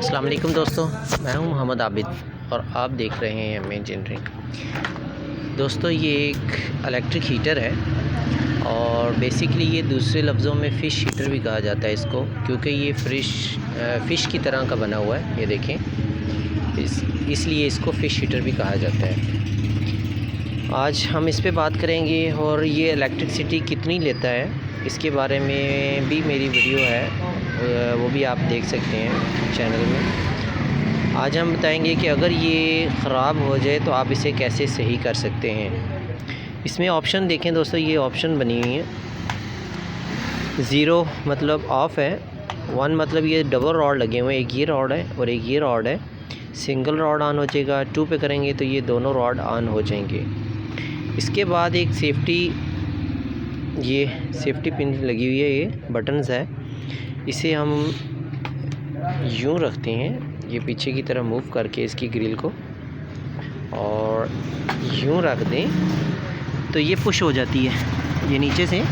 अस्सलाम वालेकुम दोस्तों, मैं हूं मोहम्मद आबिद और आप देख रहे हैं एम इंजीनियरिंग। दोस्तों, ये एक इलेक्ट्रिक हीटर है और बेसिकली ये दूसरे लफ्ज़ों में फ़िश हीटर भी कहा जाता है इसको, क्योंकि ये फ़िश की तरह का बना हुआ है। ये देखें, इसलिए इसको फ़िश हीटर भी कहा जाता है। आज हम इस पे बात करेंगे और ये इलेक्ट्रिसिटी कितनी लेता है इसके बारे में भी मेरी वीडियो है, वो भी आप देख सकते हैं चैनल में। आज हम बताएंगे कि अगर ये ख़राब हो जाए तो आप इसे कैसे सही कर सकते हैं। इसमें ऑप्शन देखें दोस्तों, ये ऑप्शन बनी हुई है। 0 मतलब ऑफ़ है, 1 मतलब ये डबल रॉड लगे हुए हैं, एक ये रॉड है और एक ये रॉड है। सिंगल रॉड ऑन हो जाएगा। 2 पे करेंगे तो ये दोनों रॉड ऑन हो जाएंगे। इसके बाद एक सेफ्टी पिन लगी हुई है, ये बटन्स है। इसे हम यूँ रखते हैं, ये पीछे की तरफ मूव करके इसकी ग्रिल को, और यूँ रख दें तो ये पुश हो जाती है। ये नीचे से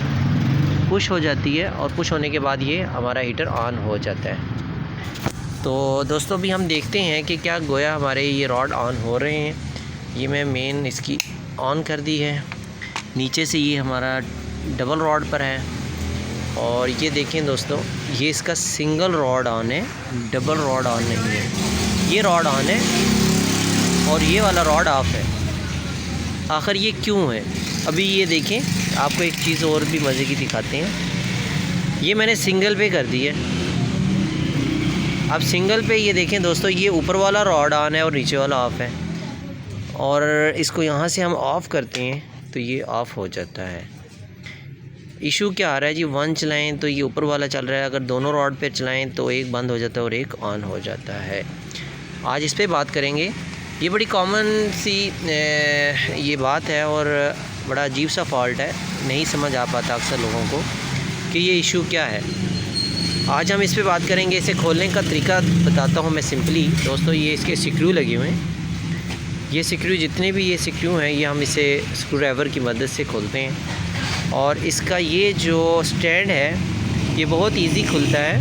पुश हो जाती है और पुश होने के बाद ये हमारा हीटर ऑन हो जाता है। तो दोस्तों, अभी हम देखते हैं कि क्या गोया हमारे ये रॉड ऑन हो रहे हैं। ये मैं मेन इसकी ऑन कर दी है। नीचे से ये हमारा डबल रॉड पर है और ये देखें दोस्तों, ये इसका सिंगल रॉड ऑन है, डबल रॉड ऑन नहीं है। ये रॉड ऑन है और ये वाला रॉड ऑफ है। आखिर ये क्यों है? अभी ये देखें, आपको एक चीज़ और भी मज़े की दिखाते हैं। ये मैंने सिंगल पे कर दी है। अब सिंगल पे ये देखें दोस्तों, ये ऊपर वाला रॉड ऑन है और नीचे वाला ऑफ़ है। और इसको यहाँ से हम ऑफ़ करते हैं तो ये ऑफ़ हो जाता है। इशू क्या आ रहा है जी, 1 चलाएं तो ये ऊपर वाला चल रहा है, अगर दोनों रॉड पे चलाएं तो एक बंद हो जाता है और एक ऑन हो जाता है। आज इस पे बात करेंगे। ये बड़ी कॉमन सी ये बात है और बड़ा अजीब सा फॉल्ट है, नहीं समझ आ पाता अक्सर लोगों को कि ये इशू क्या है। आज हम इस पे बात करेंगे। इसे खोलने का तरीका बताता हूँ मैं सिंपली। दोस्तों, ये इसके स्क्रू लगे हुए हैं। ये स्क्रू, जितने भी ये स्क्रू हैं, ये हम इसे स्क्रू ड्राइवर की मदद से खोलते हैं। और इसका ये जो स्टैंड है ये बहुत इजी खुलता है।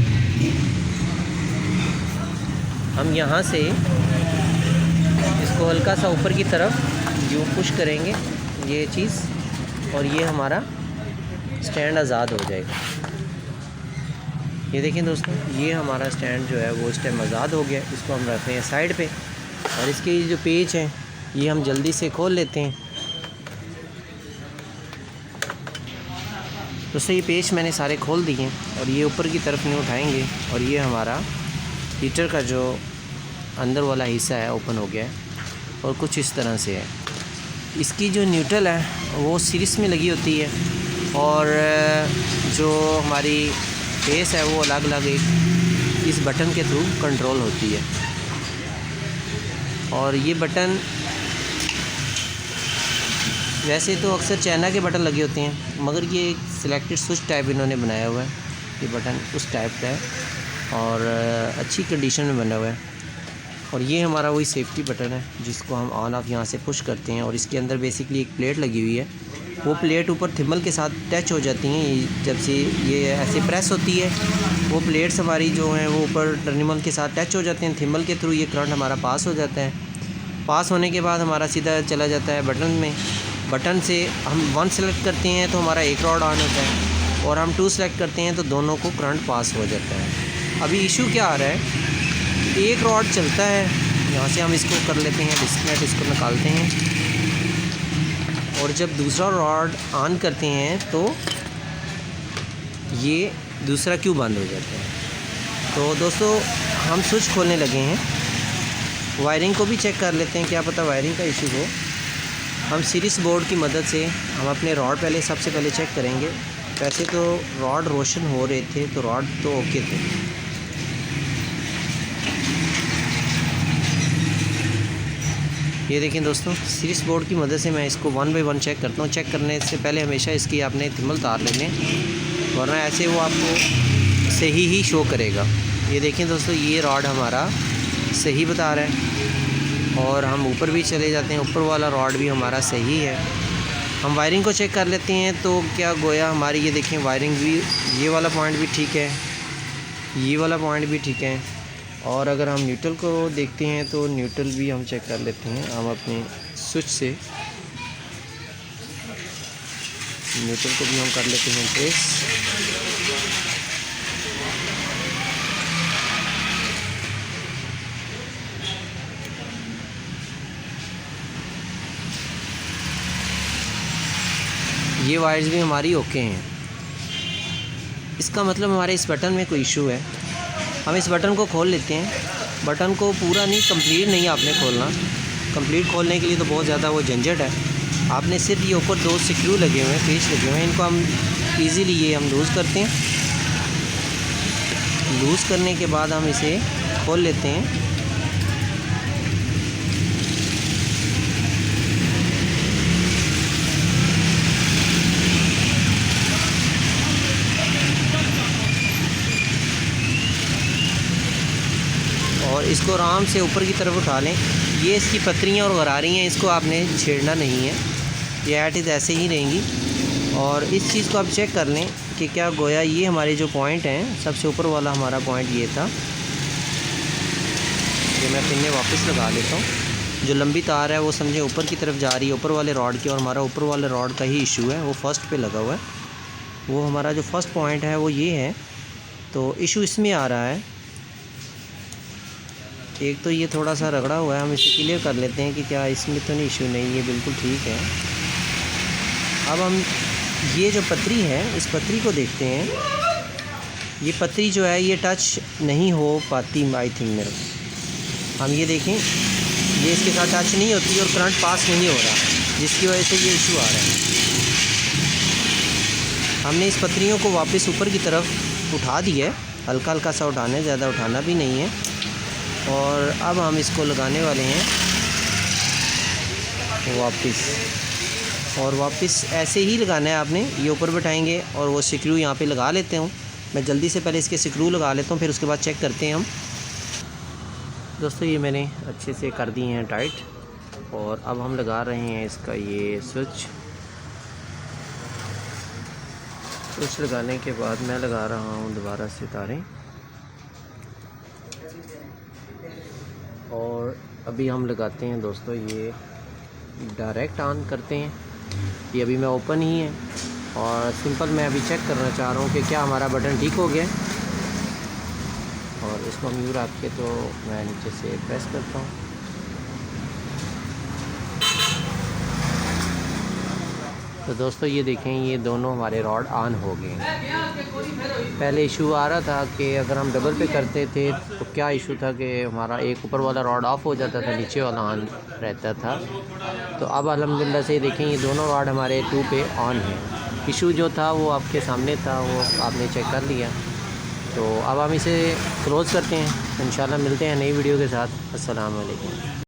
हम यहाँ से इसको हल्का सा ऊपर की तरफ यूँ पुश करेंगे ये चीज़, और ये हमारा स्टैंड आज़ाद हो जाएगा। ये देखें दोस्तों, ये हमारा स्टैंड जो है वो इस टाइम आज़ाद हो गया। इसको हम रखते हैं साइड पे और इसके जो पेच हैं ये हम जल्दी से खोल लेते हैं। दोस्तों, ये पेच मैंने सारे खोल दिए और ये ऊपर की तरफ नहीं उठाएंगे और ये हमारा हीटर का जो अंदर वाला हिस्सा है ओपन हो गया है और कुछ इस तरह से है। इसकी जो न्यूट्रल है वो सीरीज़ में लगी होती है और जो हमारी फेस है वो अलग अलग एक इस बटन के थ्रू कंट्रोल होती है। और ये बटन वैसे तो अक्सर चाइना के बटन लगे होते हैं, मगर ये एक सिलेक्टेड स्विच टाइप इन्होंने बनाया हुआ है। ये बटन उस टाइप का है और अच्छी कंडीशन में बना हुआ है। और ये हमारा वही सेफ्टी बटन है जिसको हम ऑन ऑफ यहाँ से पुश करते हैं और इसके अंदर बेसिकली एक प्लेट लगी हुई है। वो प्लेट ऊपर थिम्बल के साथ टच हो जाती हैं। जब से ये ऐसे प्रेस होती है, वो प्लेट्स हमारी जो हैं वो ऊपर टर्मिनल के साथ टच हो जाते हैं। थिम्बल के थ्रू ये करंट हमारा पास हो जाता है। पास होने के बाद हमारा सीधा चला जाता है बटन में। बटन से हम 1 सेलेक्ट करते हैं तो हमारा एक रॉड ऑन होता है और हम 2 सेलेक्ट करते हैं तो दोनों को करंट पास हो जाता है। अभी इशू क्या आ रहा है, एक रॉड चलता है, यहाँ से हम इसको कर लेते हैं डिस्कनेक्ट, इसको निकालते हैं और जब दूसरा रॉड ऑन करते हैं तो ये दूसरा क्यों बंद हो जाता है। तो दोस्तों, हम स्विच खोलने लगे हैं। वायरिंग को भी चेक कर लेते हैं, क्या पता वायरिंग का इशू हो। हम सीरीज बोर्ड की मदद से हम अपने रॉड सबसे पहले चेक करेंगे। वैसे तो रॉड रोशन हो रहे थे तो रॉड तो ओके थे। ये देखें दोस्तों, सीरीज बोर्ड की मदद से मैं इसको 1 बाय 1 चेक करता हूँ। चेक करने से पहले हमेशा इसकी आपने थिम्बल तार लेने, वरना ऐसे वो आपको सही ही शो करेगा। ये देखें दोस्तों, ये रॉड हमारा सही बता रहा है और हम ऊपर भी चले जाते हैं, ऊपर वाला रॉड भी हमारा सही है। हम वायरिंग को चेक कर लेते हैं तो क्या गोया हमारी, ये देखें वायरिंग भी, ये वाला पॉइंट भी ठीक है, ये वाला पॉइंट भी ठीक है और अगर हम न्यूट्रल को देखते हैं तो न्यूट्रल भी हम चेक कर लेते हैं। हम अपने स्विच से न्यूट्रल को भी हम कर लेते हैं ट्रेस। ये वायर्स भी हमारी ओके हैं। इसका मतलब हमारे इस बटन में कोई इशू है। हम इस बटन को खोल लेते हैं। बटन को पूरा नहीं, कंप्लीट नहीं आपने खोलना। कंप्लीट खोलने के लिए तो बहुत ज़्यादा वो झंझट है। आपने सिर्फ ये ऊपर 2 स्क्रू लगे हुए हैं, पेच लगे हुए हैं, इनको हम इजीली ये हम लूज़ करते हैं। लूज़ करने के बाद हम इसे खोल लेते हैं। और इसको आराम से ऊपर की तरफ उठा लें। ये इसकी पत्रियाँ और गरारी हैं, इसको आपने छेड़ना नहीं है, ये एट इज़ ऐसे ही रहेंगी। और इस चीज़ को आप चेक कर लें कि क्या गोया ये हमारे जो पॉइंट हैं, सबसे ऊपर वाला हमारा पॉइंट ये था। ये मैं पिन में वापस लगा लेता हूँ। जो लंबी तार है वो समझे ऊपर की तरफ जा रही है, ऊपर वाले रॉड की, और हमारा ऊपर वाले रॉड का ही इशू है, वो फर्स्ट पे लगा हुआ है। वो हमारा जो फर्स्ट पॉइंट है वो ये है, तो इशू इसमें आ रहा है। एक तो ये थोड़ा सा रगड़ा हुआ है, हम इसे क्लियर कर लेते हैं कि क्या इसमें तो नहीं इशू नहीं, ये बिल्कुल ठीक है। अब हम ये जो पतरी है, इस पतरी को देखते हैं। ये पतरी जो है ये टच नहीं हो पाती आई थिंक मेरे को। हम ये देखें, ये इसके साथ टच नहीं होती और करंट पास नहीं हो रहा, जिसकी वजह से ये इशू आ रहा है। हमने इस पतरियों को वापस ऊपर की तरफ उठा दिया है, हल्का हल्का सा उठाना है, ज़्यादा उठाना भी नहीं है। और अब हम इसको लगाने वाले हैं वापस, और वापस ऐसे ही लगाना है आपने। ये ऊपर बैठाएंगे और वो स्क्रू यहाँ पे लगा लेते हूँ। मैं जल्दी से पहले इसके स्क्रू लगा लेता हूँ, फिर उसके बाद चेक करते हैं हम। दोस्तों ये मैंने अच्छे से कर दिए हैं टाइट, और अब हम लगा रहे हैं इसका ये स्विच लगाने के बाद मैं लगा रहा हूँ दोबारा से तारें। और अभी हम लगाते हैं दोस्तों, ये डायरेक्ट ऑन करते हैं। ये अभी मैं ओपन ही है, और सिंपल मैं अभी चेक करना चाह रहा हूँ कि क्या हमारा बटन ठीक हो गया। और इसको हम यूँ रख के तो मैं नीचे से प्रेस करता हूँ। तो दोस्तों ये देखें, ये दोनों हमारे रॉड ऑन हो गए। पहले इशू आ रहा था कि अगर हम डबल पे करते थे तो क्या इशू था कि हमारा एक ऊपर वाला रॉड ऑफ हो जाता था, नीचे वाला ऑन रहता था। तो अब अल्हम्दुलिल्लाह से देखें, ये दोनों रॉड हमारे 2 पे ऑन है। इशू जो था वो आपके सामने था, वो आपने चेक कर लिया। तो अब हम इसे क्लोज़ करते हैं। इंशाल्लाह मिलते हैं नई वीडियो के साथ। अस्सलाम वालेकुम।